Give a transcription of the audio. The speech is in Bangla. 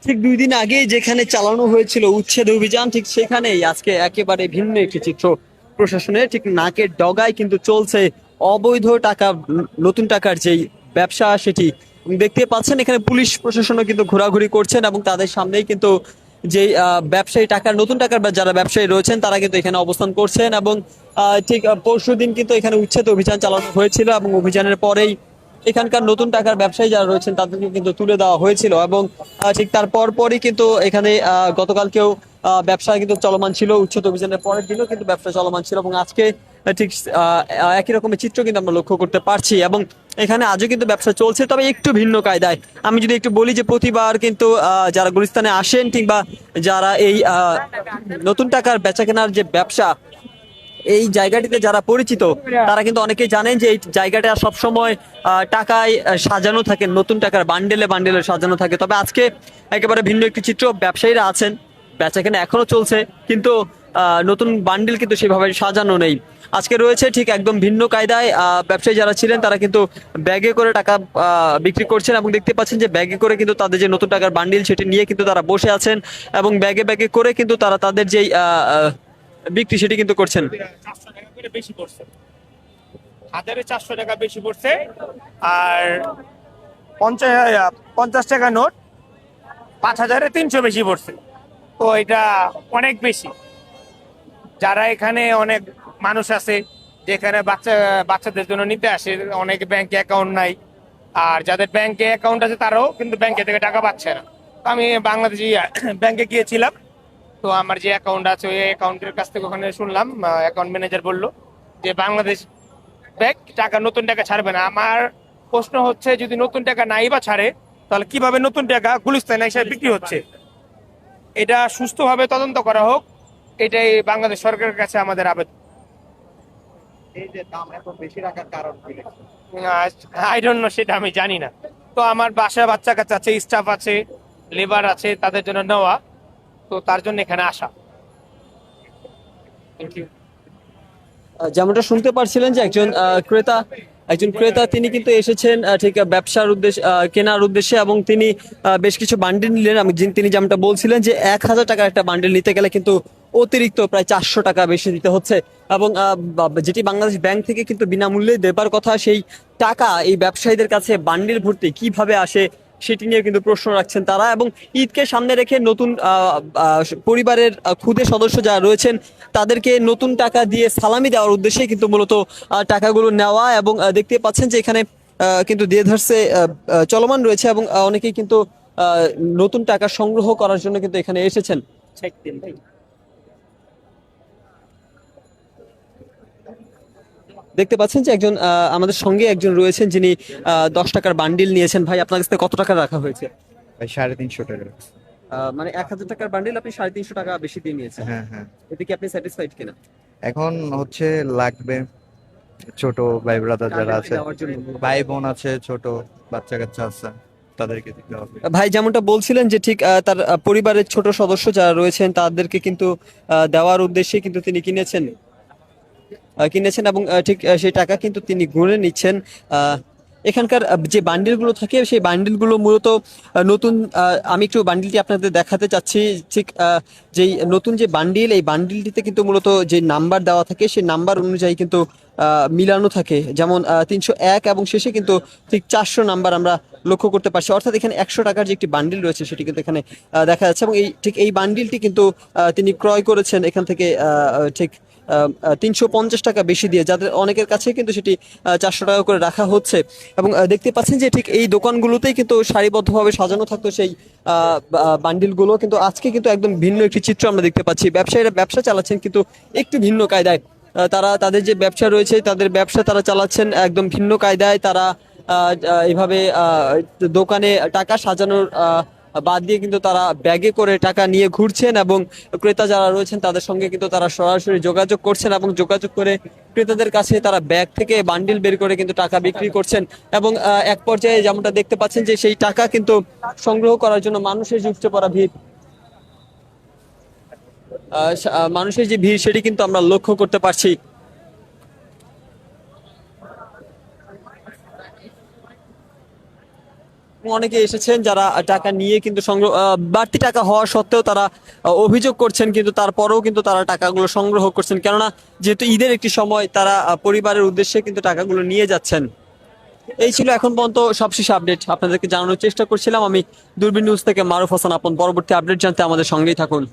ঠিক 2 দিন আগে যেখানে চালানো হয়েছিল উচ্ছেদ অভিযান, ঠিক সেখানেই আজকে একেবারে ভিন্ন একটি চিত্র। প্রশাসনের ঠিক নাকের ডগায় কিন্তু চলছে অবৈধ টাকা, নতুন টাকার যেই ব্যবসা সেটি। দেখতে পাচ্ছেন এখানে পুলিশ প্রশাসনও কিন্তু ঘোরাঘুরি করছেন এবং তাদের সামনেই কিন্তু যে ব্যবসায়ী টাকার, নতুন টাকার বা যারা ব্যবসায়ী রয়েছেন তারা কিন্তু এখানে অবস্থান করছেন। এবং ঠিক পরশুদিন কিন্তু এখানে উচ্ছেদ অভিযান চালানো হয়েছিল এবং অভিযানের পরেই এখানকার নতুন টাকার ব্যবসায়ী যারা রয়েছেন তাদেরকে কিন্তু তুলে দেওয়া হয়েছিল। এবং ঠিক তার পরই কিন্তু এখানে গতকালকেও ব্যবসা কিন্তু চলমান ছিল, উচ্ছেদ অভিযানের পরের দিনও কিন্তু ব্যবসা চলমান ছিল। এবং আজকে ঠিক একই রকমের চিত্র কিন্তু আমরা লক্ষ্য করতে পারছি। এবং এখানে আজও কিন্তু ব্যবসা চলছে, তবে একটু ভিন্ন কায়দায়। আমি যদি একটু বলি যে প্রতিবার কিন্তু যারা গুলিস্তানে আসেন কিংবা যারা এই নতুন টাকার বেচা কেনার যে ব্যবসা, এই জায়গাটিতে যারা পরিচিত তারা কিন্তু অনেকেই জানেন যে এই জায়গাটা সবসময় টাকায় সাজানো থাকে, নতুন টাকার বান্ডেলে বান্ডেলে সাজানো থাকে। তবে আজকে একেবারে ভিন্ন একটি চিত্র। ব্যবসায়ীরা আছেন, বেচাকেনা এখনো চলছে, কিন্তু নতুন বান্ডেল কিন্তু সেভাবে সাজানো নেই। আজকে রয়েছে ঠিক একদম ভিন্ন কায়দায়। ব্যবসায়ী যারা ছিলেন তারা কিন্তু ব্যাগে করে টাকা বিক্রি করছেন এবং দেখতে পাচ্ছেন যে ব্যাগে করে কিন্তু তাদের যে নতুন টাকার বান্ডিল সেটি নিয়ে কিন্তু তারা বসে আছেন এবং ব্যাগে ব্যাগে করে কিন্তু তারা তাদের যেই বিক্রি সেটি কিন্তু করছেন। 400 টাকা করে বেশি পড়ছে, 1400 টাকা বেশি পড়ছে। আর 50 টাকা নোট 5300 বেশি পড়ছে। তো এটা অনেক বেশি। যারা এখানে অনেক মানুষ আছে যেখানে বাচ্চাদের জন্য নিতে আসে, অনেক ব্যাংকে অ্যাকাউন্ট নাই। আর যাদের ব্যাংকে অ্যাকাউন্ট আছে তারাও কিন্তু ব্যাংকে থেকে টাকা পাচ্ছে না। তো আমি বাংলাদেশি ব্যাংকে গিয়েছিলাম, তো আমার যে অ্যাকাউন্ট আছে ওই অ্যাকাউন্টের কাছ থেকে ওখানে শুনলাম, অ্যাকাউন্ট ম্যানেজার বলল যে বাংলাদেশ ব্যাংক টাকা, নতুন টাকা ছাড়বে না। আমার প্রশ্ন হচ্ছে, যদি নতুন টাকা নাই বা ছাড়ে, তাহলে কিভাবে নতুন টাকা গুলিস্তানে এসে বিক্রি হচ্ছে? এটা সুস্থভাবে তদন্ত করা হোক, এটাই বাংলাদেশ সরকারের কাছে আমাদের আবেদন। এই যে দাম এত বেশি রাখার কারণ কি? আই ডোন্ট নো, সেটা আমি জানি না। তো আমার বাসায় বাচ্চা কাচ্চা আছে, স্টাফ আছে, লেবার আছে, তাদের জন্য নেওয়া, তো তার জন্য এখানে আসা। Thank you. যেমনটা শুনতে পারছিলেন যে একজন ক্রেতা তিনি কিন্তু এসেছেন ঠিক ব্যবসার উদ্দেশ্যে, কেনার উদ্দেশ্যে। এবং তিনি বেশ কিছু বান্ডিল নিলেন। তিনি যেমনটা বলছিলেন যে 1000 টাকার একটা বান্ডিল নিতে গেলে কিন্তু অতিরিক্ত প্রায় 400 টাকা বেশি দিতে হচ্ছে। এবং যেটি বাংলাদেশ ব্যাংক থেকে কিন্তু বিনামূল্যে দেবার কথা, সেই টাকা এই ব্যবসায়ীদের কাছে বান্ডিল ভর্তি কিভাবে আসে সেটি নিয়ে কিন্তু প্রশ্ন রাখছেন তারা। এবং ঈদকে সামনে রেখে নতুন পরিবারের ক্ষুদে সদস্য যারা রয়েছেন তাদেরকে নতুন টাকা দিয়ে সালামি দেওয়ার উদ্দেশ্যে কিন্তু মূলত টাকাগুলো নেওয়া। এবং দেখতে পাচ্ছেন যে এখানে কিন্তু দিয়ে ধারছে চলমান রয়েছে এবং অনেকেই কিন্তু আহ, নতুন টাকা সংগ্রহ করার জন্য কিন্তু এখানে এসেছেন। দেখতে পাচ্ছেন যে একজন আমাদের সঙ্গে একজন রয়েছেন যিনি 10 টাকার বান্ডিল নিয়েছেন। ভাই, আপনার কাছে কত টাকা রাখা হয়েছে? ভাই 350 টাকা। মানে 1000 টাকার বান্ডিল আপনি 350 টাকা বেশি দিয়ে নিয়েছেন। হ্যাঁ হ্যাঁ। এতে কি আপনি স্যাটিসফাইড কিনা? এখন হচ্ছে লাগবে, ছোট ভাই ব্রাদার যারা তাদেরকে আছে, দেওয়ার জন্য। ভাই বোন আছে, ছোট বাচ্চা কাচ্চা আছে, তাদেরকে দিতে হবে। ভাই যেমনটা বলছিলেন যে ঠিক তার পরিবারের ছোট সদস্য যারা রয়েছেন তাদেরকে কিন্তু দেওয়ার উদ্দেশ্যে কিন্তু তিনি কিনেছেন এবং ঠিক সেই টাকা কিন্তু তিনি গুনে নিচ্ছেন। আহ, এখানকার যে বান্ডিলগুলো থাকে সেই বান্ডিলগুলো মূলত নতুন, আমি একটু বান্ডিলটি আপনাদের দেখাতে চাচ্ছি। ঠিক যেই নতুন যে বান্ডিল, এই বান্ডিলটিতে কিন্তু মূলত যে নাম্বার দেওয়া থাকে সেই নাম্বার অনুযায়ী কিন্তু মিলানো থাকে। যেমন 301 এবং শেষে কিন্তু ঠিক 400 নাম্বার আমরা লক্ষ্য করতে পারছি। অর্থাৎ এখানে 100 টাকার যে একটি বান্ডিল রয়েছে সেটি কিন্তু এখানে দেখা যাচ্ছে। এবং এই বান্ডিলটি কিন্তু তিনি ক্রয় করেছেন এখান থেকে ঠিক 350 টাকা বেশি দিয়ে, যাদের অনেকের কাছে কিন্তু সেটি 400 টাকা করে রাখা হচ্ছে। এবং দেখতে পাচ্ছেন যে ঠিক এই দোকানগুলোতেই কিন্তু সারিবদ্ধভাবে সাজানো থাকতো সেই বান্ডিলগুলো। কিন্তু আজকে কিন্তু একদম ভিন্ন একটি চিত্র আমরা দেখতে পাচ্ছি। ব্যবসায়ীরা ব্যবসা চালাচ্ছেন কিন্তু একটু ভিন্ন কায়দায়। তারা তাদের যে ব্যবসা রয়েছে তাদের ব্যবসা তারা চালাচ্ছেন একদম ভিন্ন কায়দায়। তারা এইভাবে দোকানে টাকা সাজানোর বাদ দিয়ে কিন্তু তারা ব্যাগে করে টাকা নিয়ে ঘুরছেন। এবং ক্রেতা যারা রয়েছেন তাদের সঙ্গে কিন্তু তারা সরাসরি যোগাযোগ করছেন এবং যোগাযোগ করে ক্রেতাদের কাছে তারা ব্যাগ থেকে বান্ডিল বের করে কিন্তু টাকা বিক্রি করছেন। এবং এক পর্যায়ে যেমনটা দেখতে পাচ্ছেন যে সেই টাকা কিন্তু সংগ্রহ করার জন্য মানুষের যে উপচে পড়া ভিড়, মানুষের যে ভিড় সেটি কিন্তু আমরা লক্ষ্য করতে পারছি। অনেকে এসেছেন যারা টাকা নিয়ে কিন্তু সংগ্রহ বাড়তি টাকা হওয়া সত্ত্বেও তারা অভিযোগ করছেন, কিন্তু তারপরেও কিন্তু তারা টাকাগুলো সংগ্রহ করছেন, কেননা যেহেতু ঈদের একটি সময় তারা পরিবারের উদ্দেশ্যে কিন্তু টাকাগুলো নিয়ে যাচ্ছেন। এই ছিল এখন পর্যন্ত সবশেষ আপডেট, আপনাদেরকে জানানোর চেষ্টা করছিলাম আমি দূরবীন নিউজ থেকে মারুফ হাসান আপন। পরবর্তী আপডেট জানতে আমাদের সঙ্গেই থাকুন।